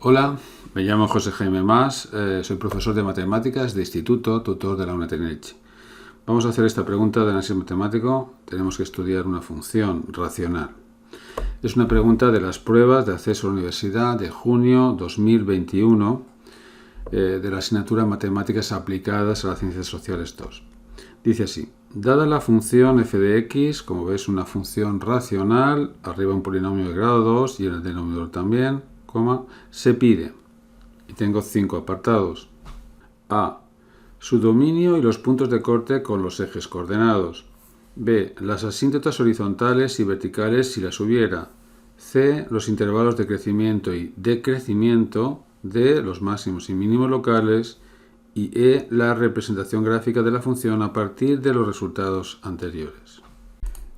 Hola, me llamo José Jaime Mas, soy profesor de matemáticas de instituto, tutor de la UNED en Elche. Vamos a hacer esta pregunta de análisis matemático. Tenemos que estudiar una función racional. Es una pregunta de las pruebas de acceso a la universidad de junio 2021 de la asignatura Matemáticas aplicadas a las ciencias sociales 2. Dice así: dada la función f de x, como ves, una función racional, arriba un polinomio de grado 2 y en el denominador también, se pide, y tengo 5 apartados: a, su dominio y los puntos de corte con los ejes coordenados; b, las asíntotas horizontales y verticales si las hubiera; c, los intervalos de crecimiento y decrecimiento; d, los máximos y mínimos locales; y e, la representación gráfica de la función a partir de los resultados anteriores.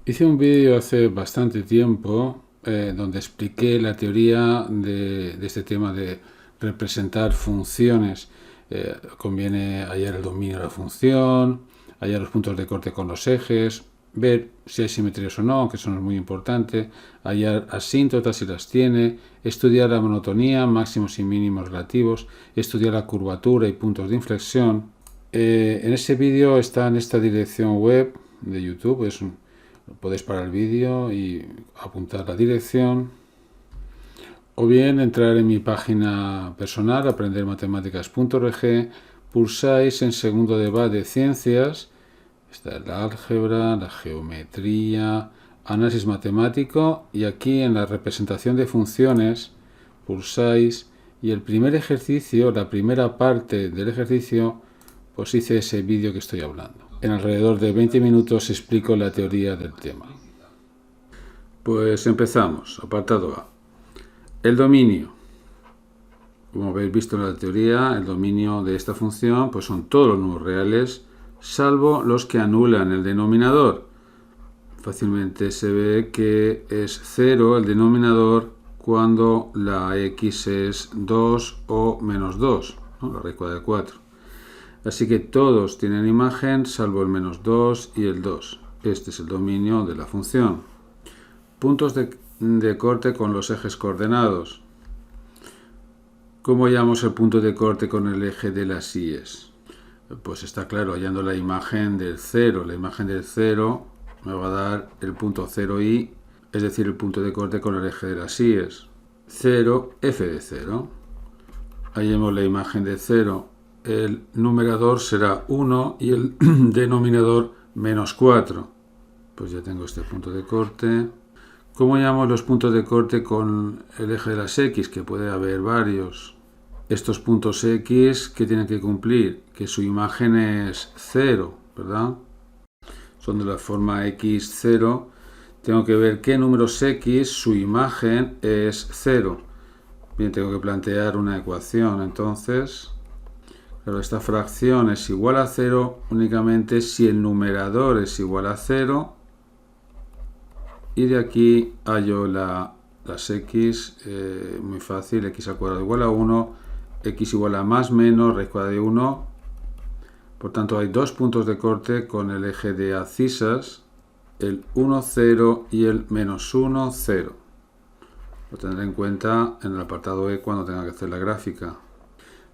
Hice un vídeo hace bastante tiempo donde expliqué la teoría de este tema de representar funciones. Conviene hallar el dominio de la función, hallar los puntos de corte con los ejes, ver si hay simetrías o no, que eso no es muy importante, hallar asíntotas si las tiene, estudiar la monotonía, máximos y mínimos relativos, estudiar la curvatura y puntos de inflexión. En ese vídeo está en esta dirección web de YouTube, podéis parar el vídeo y apuntar la dirección, o bien entrar en mi página personal, aprendermatematicaas.org, pulsáis en segundo de BA de ciencias, está la álgebra, la geometría, análisis matemático, y aquí en la representación de funciones pulsáis y el primer ejercicio, la primera parte del ejercicio, pues hice ese vídeo que estoy hablando. En alrededor de 20 minutos explico la teoría del tema. Pues empezamos. Apartado A. El dominio. Como habéis visto en la teoría, el dominio de esta función pues son todos los números reales, salvo los que anulan el denominador. Fácilmente se ve que es 0 el denominador cuando la x es 2 o menos 2, ¿no? La raíz cuadrada de 4. Así que todos tienen imagen salvo el menos 2 y el 2. Este es el dominio de la función. Puntos de corte con los ejes coordenados. ¿Cómo hallamos el punto de corte con el eje de las íes? Pues está claro, hallando la imagen del 0. La imagen del 0 me va a dar el punto 0i, es decir, el punto de corte con el eje de las íes. 0, f de 0. Hallemos la imagen de 0. El numerador será 1 y el denominador menos 4. Pues ya tengo este punto de corte. ¿Cómo hallamos los puntos de corte con el eje de las x? Que puede haber varios. Estos puntos x, ¿qué tienen que cumplir? Que su imagen es 0, ¿verdad? Son de la forma x0. Tengo que ver qué números x, su imagen es 0. Bien, tengo que plantear una ecuación, entonces. Pero esta fracción es igual a 0 únicamente si el numerador es igual a 0. Y de aquí hallo las x, muy fácil, x al cuadrado igual a 1, x igual a más menos raíz cuadrada de 1. Por tanto, hay dos puntos de corte con el eje de abscisas, el 1, 0 y el menos 1, 0. Lo tendré en cuenta en el apartado E cuando tenga que hacer la gráfica.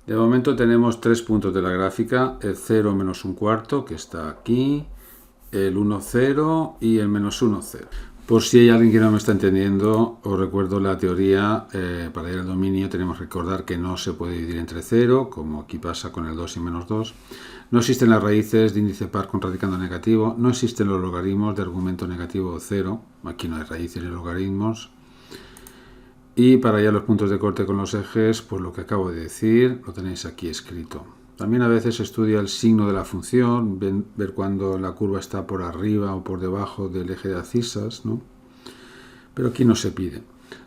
De momento tenemos tres puntos de la gráfica: el 0 menos un cuarto, que está aquí, el 1, 0 y el menos 1, 0. Por si hay alguien que no me está entendiendo, os recuerdo la teoría. Para ir al dominio tenemos que recordar que no se puede dividir entre 0, como aquí pasa con el 2 y menos 2. No existen las raíces de índice par con radicando negativo. No existen los logaritmos de argumento negativo o 0. Aquí no hay raíces ni logaritmos. Y para hallar los puntos de corte con los ejes, pues lo que acabo de decir, lo tenéis aquí escrito. También a veces se estudia el signo de la función, ver cuando la curva está por arriba o por debajo del eje de abscisas, ¿no? Pero aquí no se pide.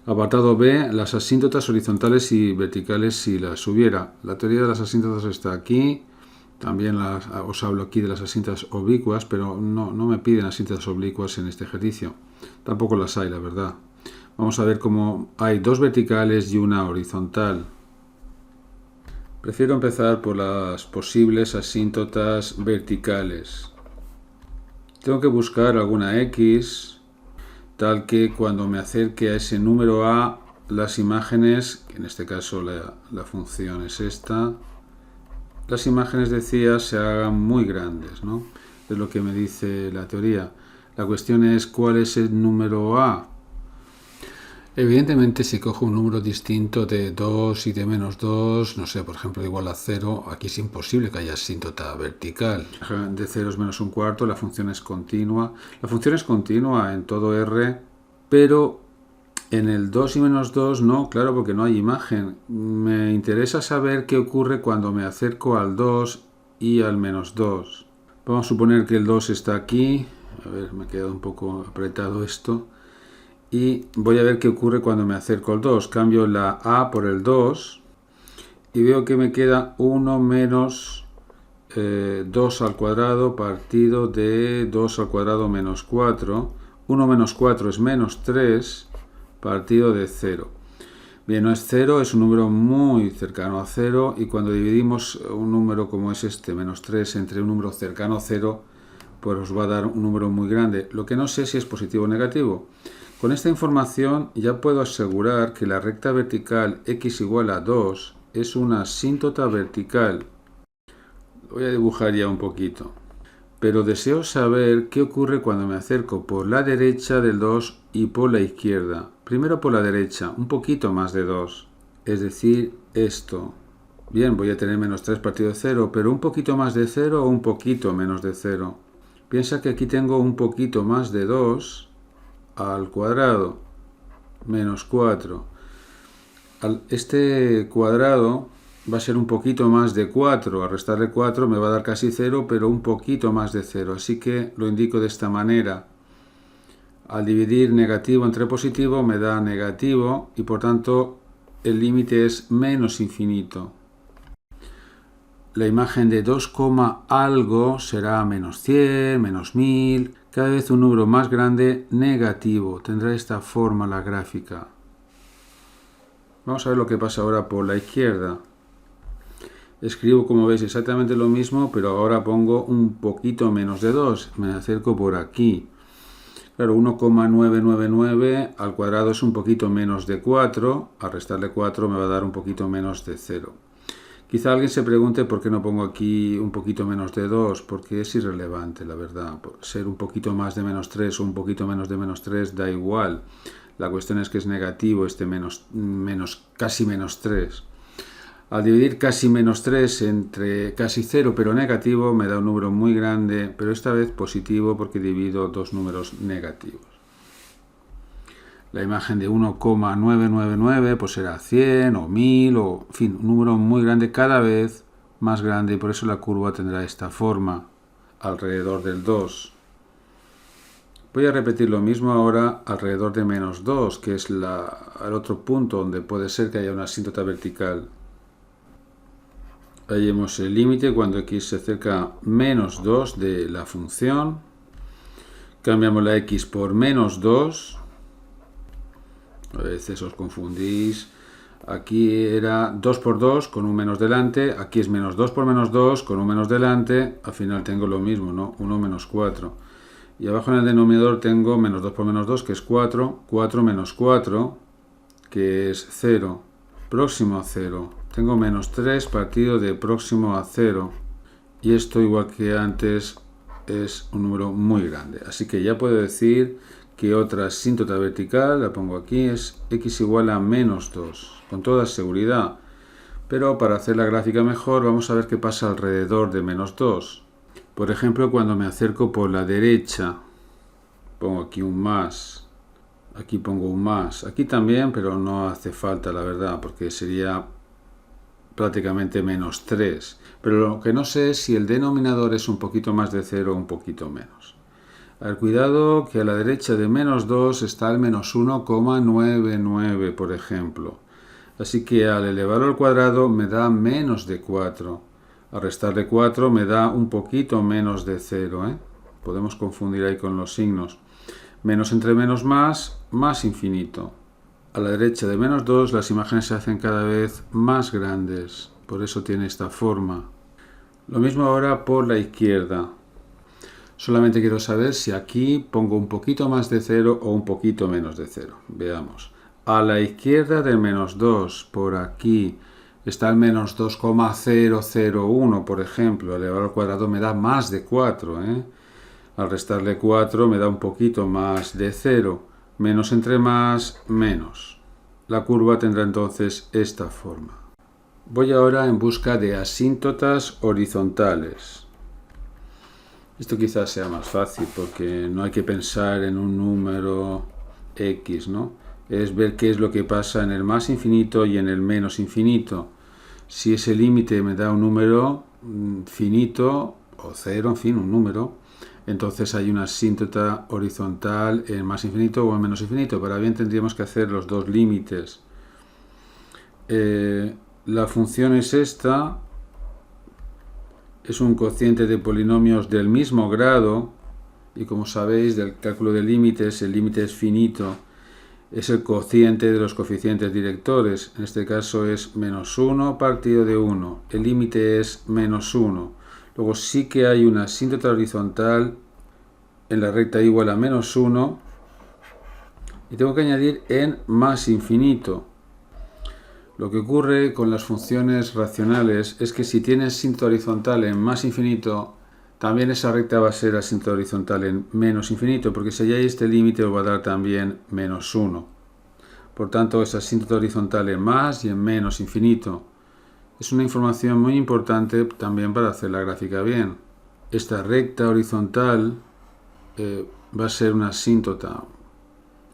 Apartado B, las asíntotas horizontales y verticales si las hubiera. La teoría de las asíntotas está aquí. También os hablo aquí de las asíntotas oblicuas, pero no me piden asíntotas oblicuas en este ejercicio. Tampoco las hay, la verdad. Vamos a ver cómo hay dos verticales y una horizontal. Prefiero empezar por las posibles asíntotas verticales. Tengo que buscar alguna x tal que cuando me acerque a ese número A las imágenes, en este caso la función es esta, las imágenes, decía, se hagan muy grandes, ¿no? Es lo que me dice la teoría. La cuestión es cuál es el número A. Evidentemente, si cojo un número distinto de 2 y de menos 2, no sé, por ejemplo, igual a 0, aquí es imposible que haya asíntota vertical. De 0 es menos un cuarto, la función es continua. La función es continua en todo R, pero en el 2 y menos 2 no, claro, porque no hay imagen. Me interesa saber qué ocurre cuando me acerco al 2 y al menos 2. Vamos a suponer que el 2 está aquí. A ver, me ha quedado un poco apretado esto. Y voy a ver qué ocurre cuando me acerco al 2. Cambio la A por el 2 y veo que me queda 1 menos 2 al cuadrado partido de 2 al cuadrado menos 4. 1 menos 4 es menos 3 partido de 0. Bien, no es 0, es un número muy cercano a 0 y cuando dividimos un número como es este, menos 3, entre un número cercano a 0, pues os va a dar un número muy grande. Lo que no sé si es positivo o negativo. Con esta información ya puedo asegurar que la recta vertical x igual a 2 es una asíntota vertical. Voy a dibujar ya un poquito. Pero deseo saber qué ocurre cuando me acerco por la derecha del 2 y por la izquierda. Primero por la derecha, un poquito más de 2. Es decir, esto. Bien, voy a tener menos 3 partido de 0, pero un poquito más de 0 o un poquito menos de 0. Piensa que aquí tengo un poquito más de 2 al cuadrado, menos 4. Este cuadrado va a ser un poquito más de 4. Al restarle 4 me va a dar casi 0, pero un poquito más de 0. Así que lo indico de esta manera. Al dividir negativo entre positivo me da negativo y por tanto el límite es menos infinito. La imagen de 2, algo será menos 100, menos 1000. Cada vez un número más grande negativo. Tendrá esta forma la gráfica. Vamos a ver lo que pasa ahora por la izquierda. Escribo, como veis, exactamente lo mismo, pero ahora pongo un poquito menos de 2. Me acerco por aquí. Claro, 1,999 al cuadrado es un poquito menos de 4. Al restarle 4 me va a dar un poquito menos de 0. Quizá alguien se pregunte por qué no pongo aquí un poquito menos de 2, porque es irrelevante, la verdad. Por ser un poquito más de menos 3 o un poquito menos de menos 3 da igual. La cuestión es que es negativo este casi menos 3. Al dividir casi menos 3 entre casi 0 pero negativo me da un número muy grande, pero esta vez positivo porque divido dos números negativos. La imagen de 1,999 pues será 100 o 1000 o, en fin, un número muy grande, cada vez más grande, y por eso la curva tendrá esta forma alrededor del 2. Voy a repetir lo mismo ahora alrededor de menos 2, que es el otro punto donde puede ser que haya una asíntota vertical. Hallemos el límite cuando x se acerca a menos 2 de la función. Cambiamos la x por menos 2. A veces os confundís. Aquí era 2 por 2 con un menos delante. Aquí es menos 2 por menos 2 con un menos delante. Al final tengo lo mismo, ¿no? 1 menos 4. Y abajo en el denominador tengo menos 2 por menos 2, que es 4. 4 menos 4, que es 0. Próximo a 0. Tengo menos 3 partido de próximo a 0. Y esto, igual que antes, es un número muy grande. Así que ya puedo decir que otra asíntota vertical, la pongo aquí, es x igual a menos 2, con toda seguridad. Pero para hacer la gráfica mejor, vamos a ver qué pasa alrededor de menos 2. Por ejemplo, cuando me acerco por la derecha, pongo aquí un más, aquí pongo un más, aquí también, pero no hace falta, la verdad, porque sería prácticamente menos 3. Pero lo que no sé es si el denominador es un poquito más de 0 o un poquito menos. A ver, cuidado que a la derecha de menos 2 está el menos 1,99, por ejemplo. Así que al elevarlo al cuadrado me da menos de 4. Al restarle 4 me da un poquito menos de 0. Podemos confundir ahí con los signos. Menos entre menos más infinito. A la derecha de menos 2 las imágenes se hacen cada vez más grandes. Por eso tiene esta forma. Lo mismo ahora por la izquierda. Solamente quiero saber si aquí pongo un poquito más de 0 o un poquito menos de 0. Veamos. A la izquierda del menos 2, por aquí, está el menos 2,001, por ejemplo. Elevado al cuadrado me da más de 4, ¿eh? Al restarle 4 me da un poquito más de 0. Menos entre más, menos. La curva tendrá entonces esta forma. Voy ahora en busca de asíntotas horizontales. Esto quizás sea más fácil porque no hay que pensar en un número X, ¿no? Es ver qué es lo que pasa en el más infinito y en el menos infinito. Si ese límite me da un número finito o cero, en fin, un número, entonces hay una asíntota horizontal en más infinito o en menos infinito. Para bien tendríamos que hacer los dos límites. La función es esta. Es un cociente de polinomios del mismo grado. Y como sabéis, del cálculo de límites, el límite es finito. Es el cociente de los coeficientes directores. En este caso es menos 1 partido de 1. El límite es menos 1. Luego sí que hay una asíntota horizontal en la recta igual a menos 1. Y tengo que añadir en más infinito. Lo que ocurre con las funciones racionales es que si tienes asíntota horizontal en más infinito, también esa recta va a ser asíntota horizontal en menos infinito, porque si hay este límite os va a dar también menos 1. Por tanto, es asíntota horizontal en más y en menos infinito. Es una información muy importante también para hacer la gráfica bien. Esta recta horizontal va a ser una asíntota.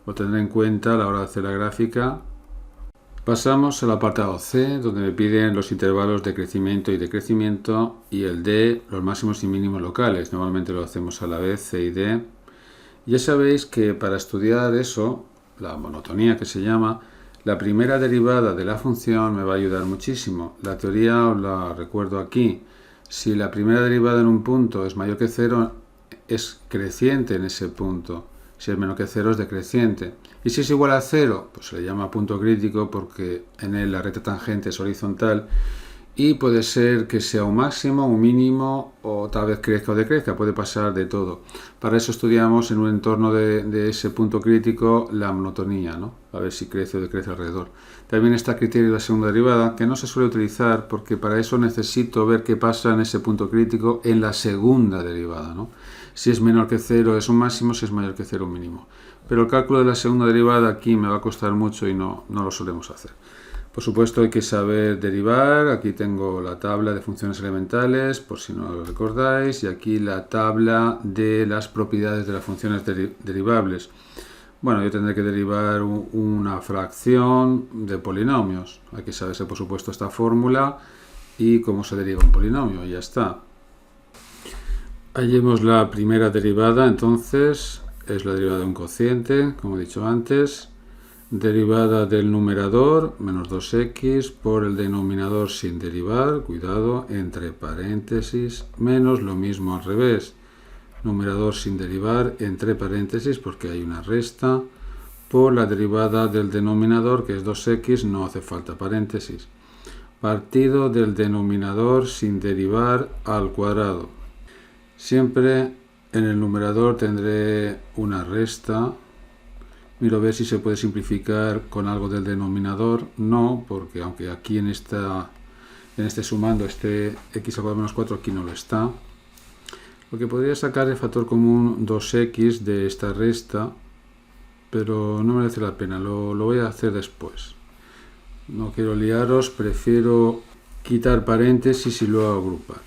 Lo tendré en cuenta a la hora de hacer la gráfica. Pasamos al apartado C, donde me piden los intervalos de crecimiento y decrecimiento, y el D, los máximos y mínimos locales. Normalmente lo hacemos a la vez, C y D. Ya sabéis que para estudiar eso, la monotonía que se llama, la primera derivada de la función me va a ayudar muchísimo. La teoría os la recuerdo aquí. Si la primera derivada en un punto es mayor que 0, es creciente en ese punto. Si es menor que 0 es decreciente. Y si es igual a 0, pues se le llama punto crítico porque en él la recta tangente es horizontal y puede ser que sea un máximo, un mínimo o tal vez crezca o decrezca, puede pasar de todo. Para eso estudiamos en un entorno de ese punto crítico la monotonía, ¿no? A ver si crece o decrece alrededor. También está el criterio de la segunda derivada, que no se suele utilizar porque para eso necesito ver qué pasa en ese punto crítico en la segunda derivada, ¿no? Si es menor que 0 es un máximo, si es mayor que 0 un mínimo. Pero el cálculo de la segunda derivada aquí me va a costar mucho y no lo solemos hacer. Por supuesto hay que saber derivar. Aquí tengo la tabla de funciones elementales, por si no lo recordáis, y aquí la tabla de las propiedades de las funciones derivables. Bueno, yo tendré que derivar una fracción de polinomios. Hay que saberse, por supuesto, esta fórmula y cómo se deriva un polinomio, y ya está. Hallemos la primera derivada, entonces, es la derivada de un cociente, como he dicho antes. Derivada del numerador, menos 2x, por el denominador sin derivar, cuidado, entre paréntesis, menos lo mismo al revés. Numerador sin derivar, entre paréntesis, porque hay una resta, por la derivada del denominador, que es 2x, no hace falta paréntesis. Partido del denominador sin derivar al cuadrado. Siempre en el numerador tendré una resta. Miro a ver si se puede simplificar con algo del denominador. No, porque aunque aquí en este sumando esté x al cuadrado menos 4, aquí no lo está. Lo que podría sacar el factor común 2x de esta resta, pero no merece la pena, lo voy a hacer después. No quiero liaros, prefiero quitar paréntesis y luego agrupar.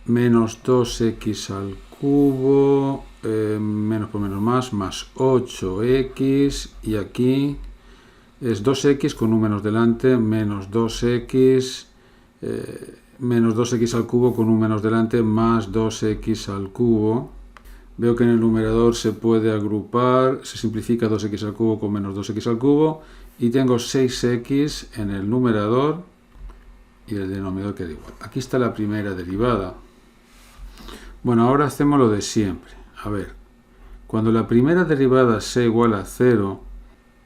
Menos 2x al cubo, menos por menos más 8x, y aquí es 2x con un menos delante, menos 2x, menos 2x al cubo con un menos delante, más 2x al cubo. Veo que en el numerador se puede agrupar, se simplifica 2x al cubo con menos 2x al cubo, y tengo 6x en el numerador y el denominador queda igual. Aquí está la primera derivada. Bueno, ahora hacemos lo de siempre. A ver, cuando la primera derivada sea igual a 0,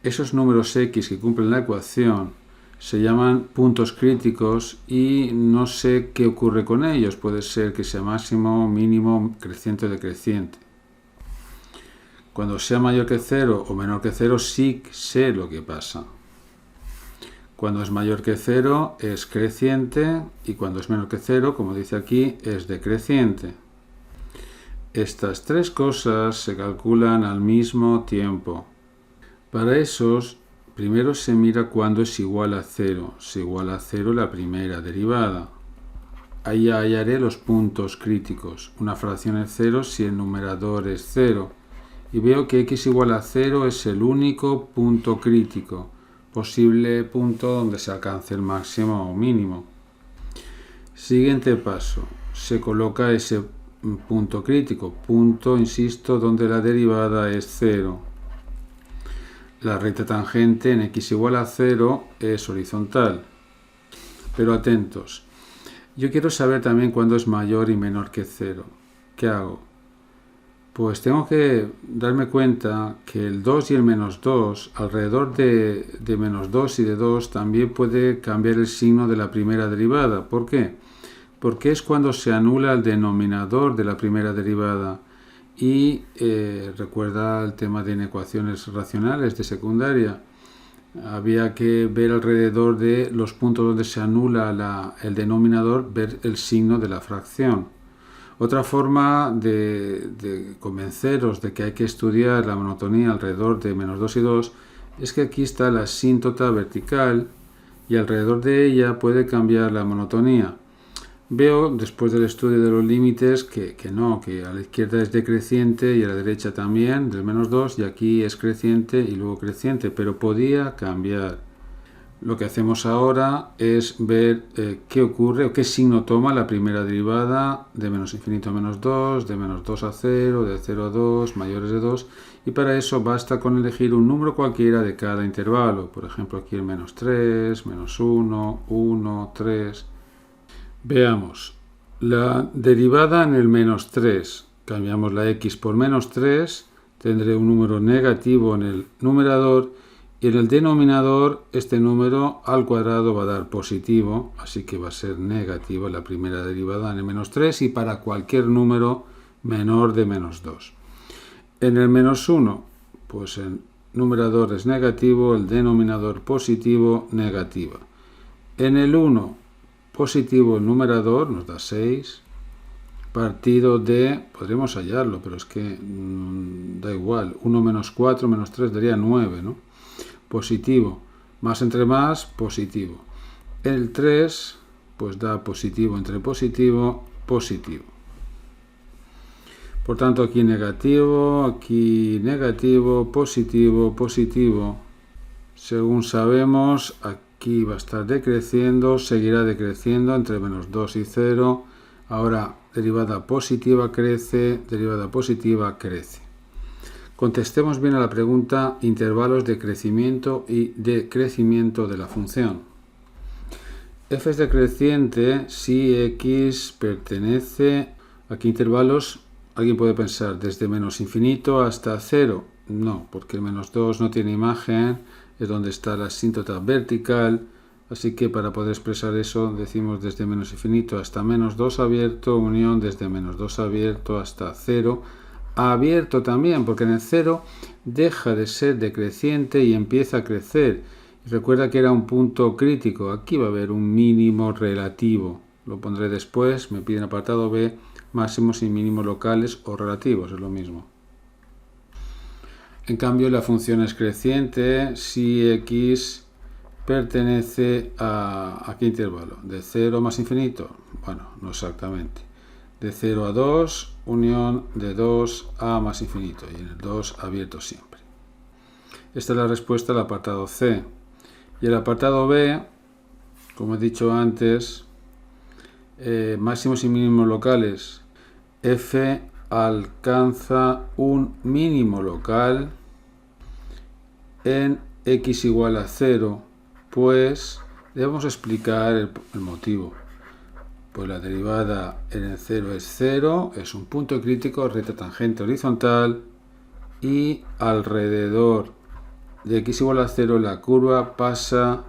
esos números x que cumplen la ecuación se llaman puntos críticos y no sé qué ocurre con ellos. Puede ser que sea máximo, mínimo, creciente o decreciente. Cuando sea mayor que 0 o menor que 0 sí sé lo que pasa. Cuando es mayor que 0 es creciente y cuando es menor que 0, como dice aquí, es decreciente. Estas tres cosas se calculan al mismo tiempo. Para esos, primero se mira cuándo es igual a 0. Es igual a 0 la primera derivada. Ahí hallaré los puntos críticos. Una fracción es 0 si el numerador es 0. Y veo que x igual a 0 es el único punto crítico, posible punto donde se alcance el máximo o mínimo. Siguiente paso. Se coloca ese punto crítico, punto, insisto, donde la derivada es 0. La recta tangente en x igual a 0 es horizontal. Pero atentos. Yo quiero saber también cuándo es mayor y menor que 0. ¿Qué hago? Pues tengo que darme cuenta que el 2 y el menos 2, alrededor de menos 2 y de 2, también puede cambiar el signo de la primera derivada. ¿Por qué? Porque es cuando se anula el denominador de la primera derivada. Y recuerda el tema de inecuaciones racionales de secundaria. Había que ver alrededor de los puntos donde se anula el denominador, ver el signo de la fracción. Otra forma de convenceros de que hay que estudiar la monotonía alrededor de menos 2 y 2 es que aquí está la asíntota vertical y alrededor de ella puede cambiar la monotonía. Veo, después del estudio de los límites, que no, que a la izquierda es decreciente y a la derecha también, del menos 2, y aquí es creciente y luego creciente, pero podía cambiar. Lo que hacemos ahora es ver qué ocurre o qué signo toma la primera derivada de menos infinito a menos 2, de menos 2 a 0, de 0 a 2, mayores de 2, y para eso basta con elegir un número cualquiera de cada intervalo. Por ejemplo, aquí el menos 3, menos 1, 1, 3... Veamos, la derivada en el menos 3, cambiamos la x por menos 3, tendré un número negativo en el numerador y en el denominador este número al cuadrado va a dar positivo, así que va a ser negativa la primera derivada en el menos 3 y para cualquier número menor de menos 2. En el menos 1, pues el numerador es negativo, el denominador positivo, negativa. En el 1, positivo el numerador, nos da 6, partido de, podríamos hallarlo, pero es que da igual, 1 menos 4 menos 3 daría 9, ¿no? Positivo, más entre más, positivo. El 3, pues da positivo entre positivo, positivo. Por tanto, aquí negativo, positivo, positivo. Según sabemos, aquí va a estar decreciendo, seguirá decreciendo entre menos 2 y 0. Ahora, derivada positiva crece, derivada positiva crece. Contestemos bien a la pregunta intervalos de crecimiento y decrecimiento de la función. F es decreciente si x pertenece a qué intervalos. Alguien puede pensar desde menos infinito hasta 0. No, porque el menos 2 no tiene imagen, es donde está la asíntota vertical, así que para poder expresar eso decimos desde menos infinito hasta menos 2 abierto, unión desde menos 2 abierto hasta 0, abierto también, porque en el 0 deja de ser decreciente y empieza a crecer. Y recuerda que era un punto crítico, aquí va a haber un mínimo relativo, lo pondré después, me piden apartado B, máximos y mínimos locales o relativos, es lo mismo. En cambio, la función es creciente si x pertenece a qué intervalo, de 0 más infinito, bueno, no exactamente, de 0 a 2, unión de 2 a más infinito, y en el 2 abierto siempre. Esta es la respuesta al apartado C. Y el apartado B, como he dicho antes, máximos y mínimos locales. F alcanza un mínimo local en x igual a 0, pues debemos explicar el motivo. Pues la derivada en el 0 es 0, es un punto crítico, recta tangente horizontal, y alrededor de x igual a 0 la curva pasa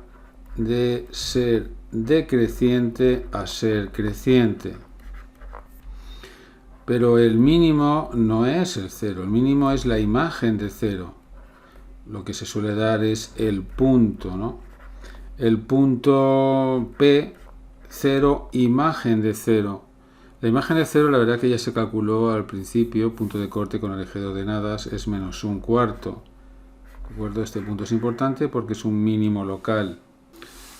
de ser decreciente a ser creciente. Pero el mínimo no es el 0, el mínimo es la imagen de 0. Lo que se suele dar es el punto, ¿no? El punto P, 0, imagen de 0. La imagen de 0, la verdad que ya se calculó al principio, punto de corte con el eje de ordenadas es menos un cuarto. ¿De acuerdo? Este punto es importante porque es un mínimo local.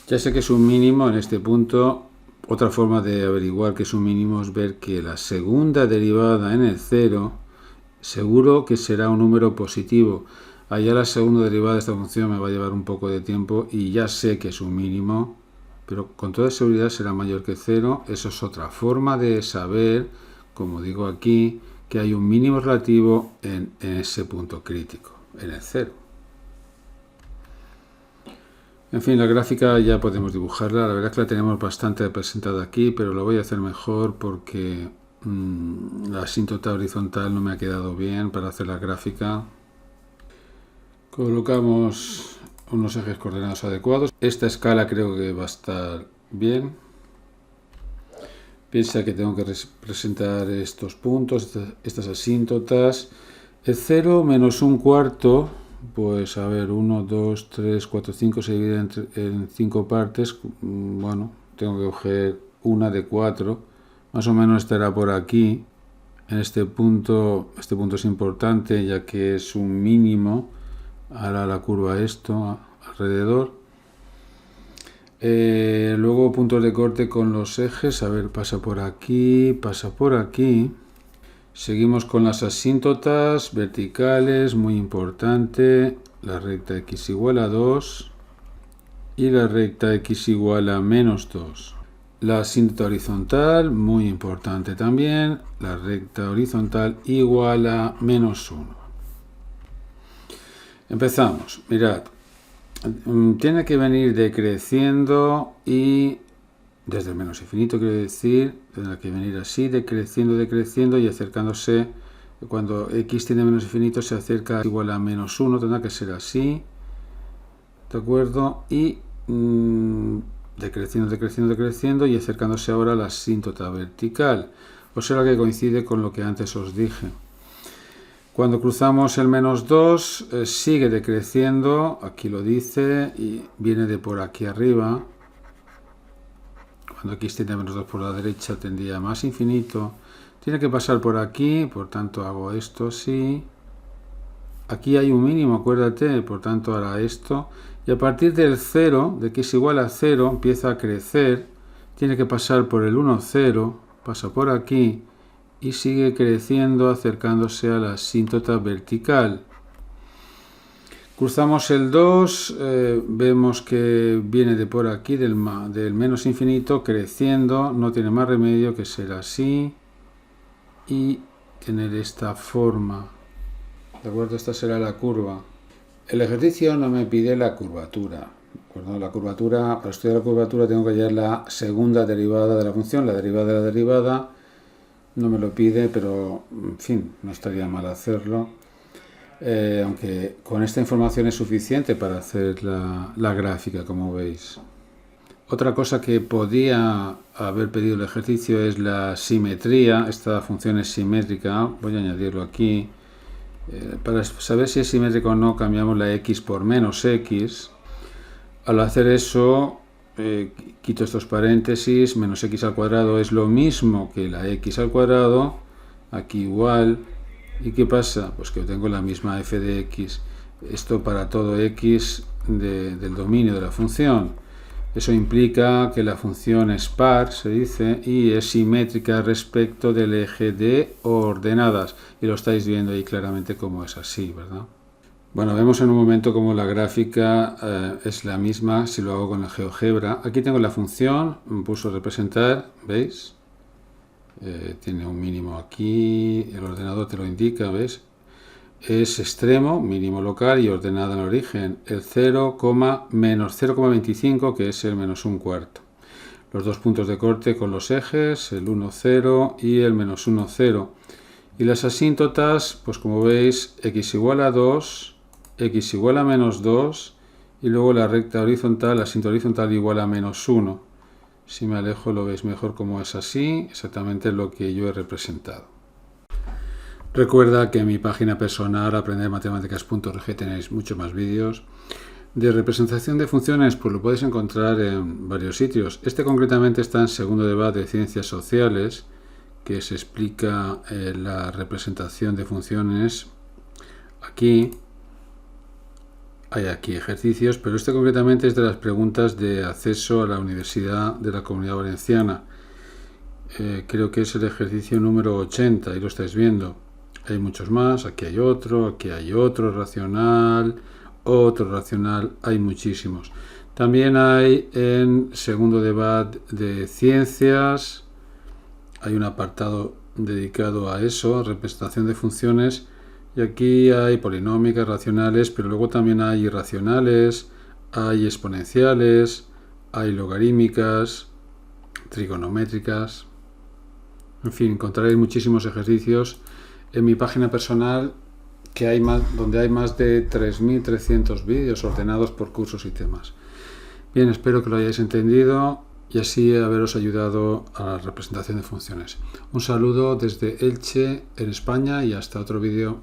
Ya sé que es un mínimo en este punto. Otra forma de averiguar que es un mínimo es ver que la segunda derivada en el 0 seguro que será un número positivo. Allá la segunda derivada de esta función me va a llevar un poco de tiempo y ya sé que es un mínimo, pero con toda seguridad será mayor que 0. Eso es otra forma de saber, como digo aquí, que hay un mínimo relativo en ese punto crítico, en el 0. En fin, la gráfica ya podemos dibujarla. La verdad es que la tenemos bastante representada aquí, pero lo voy a hacer mejor porque la asíntota horizontal no me ha quedado bien para hacer la gráfica. Colocamos unos ejes coordenados adecuados. Esta escala creo que va a estar bien. Piensa que tengo que representar estos puntos, estas asíntotas. El 0 menos un cuarto, pues a ver, 1, 2, 3, 4, 5 se divide en 5 partes. Bueno, tengo que coger una de 4. Más o menos estará por aquí. En este punto es importante ya que es un mínimo. Ahora la curva esto alrededor. Luego puntos de corte con los ejes. A ver, pasa por aquí, pasa por aquí. Seguimos con las asíntotas verticales, muy importante. La recta x igual a 2 y la recta x igual a menos 2. La asíntota horizontal, muy importante también. La recta horizontal igual a menos 1. Empezamos, mirad, tiene que venir decreciendo y desde el menos infinito, quiero decir, tendrá que venir así, decreciendo y acercándose. Cuando x tiene menos infinito se acerca igual a menos 1, tendrá que ser así, ¿de acuerdo? Y decreciendo y acercándose ahora a la asíntota vertical. Observa que coincide con lo que antes os dije. Cuando cruzamos el menos 2, sigue decreciendo, aquí lo dice, y viene de por aquí arriba. Cuando x tiende a menos 2 por la derecha tendría a más infinito. Tiene que pasar por aquí, por tanto hago esto así. Aquí hay un mínimo, acuérdate, por tanto hará esto. Y a partir del 0, de que es igual a 0, empieza a crecer. Tiene que pasar por el 1, 0, pasa por aquí. Y sigue creciendo acercándose a la asíntota vertical. Cruzamos el 2, vemos que viene de por aquí, del menos infinito, creciendo, no tiene más remedio que ser así y tener esta forma. ¿De acuerdo? Esta será la curva. El ejercicio no me pide la curvatura. ¿De acuerdo? La curvatura, para estudiar la curvatura tengo que hallar la segunda derivada de la función, la derivada de la derivada. No me lo pide, pero en fin, no estaría mal hacerlo. Aunque con esta información es suficiente para hacer la gráfica, como veis. Otra cosa que podía haber pedido el ejercicio es la simetría. Esta función es simétrica. Voy a añadirlo aquí. Para saber si es simétrica o no, cambiamos la x por menos x. Al hacer eso, quito estos paréntesis, menos x al cuadrado es lo mismo que la x al cuadrado, aquí igual. ¿Y qué pasa? Pues que tengo la misma f de x. Esto para todo x del dominio de la función. Eso implica que la función es par, se dice, y es simétrica respecto del eje de ordenadas. Y lo estáis viendo ahí claramente como es así, ¿verdad? Bueno, vemos en un momento cómo la gráfica es la misma si lo hago con el GeoGebra. Aquí tengo la función, me puso representar, ¿veis? Tiene un mínimo aquí, el ordenador te lo indica, ¿ves? Es extremo, mínimo local y ordenada en origen, el 0, menos 0,25, que es el menos un cuarto. Los dos puntos de corte con los ejes, el 1, 0 y el menos 1, 0. Y las asíntotas, pues como veis, x igual a 2, x igual a menos 2, y luego la recta horizontal, la asíntota horizontal igual a menos 1. Si me alejo lo veis mejor como es así, exactamente lo que yo he representado. Recuerda que en mi página personal aprendermatemáticas.org tenéis muchos más vídeos. De representación de funciones, pues lo podéis encontrar en varios sitios. Este concretamente está en segundo debate de Ciencias Sociales, que se explica la representación de funciones. Aquí hay ejercicios, pero este concretamente es de las preguntas de acceso a la Universidad de la Comunidad Valenciana. Creo que es el ejercicio número 80, ahí lo estáis viendo. Hay muchos más, aquí hay otro racional, otro racional, hay muchísimos. También hay en segundo debate de ciencias, hay un apartado dedicado a eso, representación de funciones, y aquí hay polinómicas, racionales, pero luego también hay irracionales, hay exponenciales, hay logarítmicas, trigonométricas. En fin, encontraréis muchísimos ejercicios en mi página personal, donde hay más de 3.300 vídeos ordenados por cursos y temas. Bien, espero que lo hayáis entendido y así haberos ayudado a la representación de funciones. Un saludo desde Elche, en España, y hasta otro vídeo.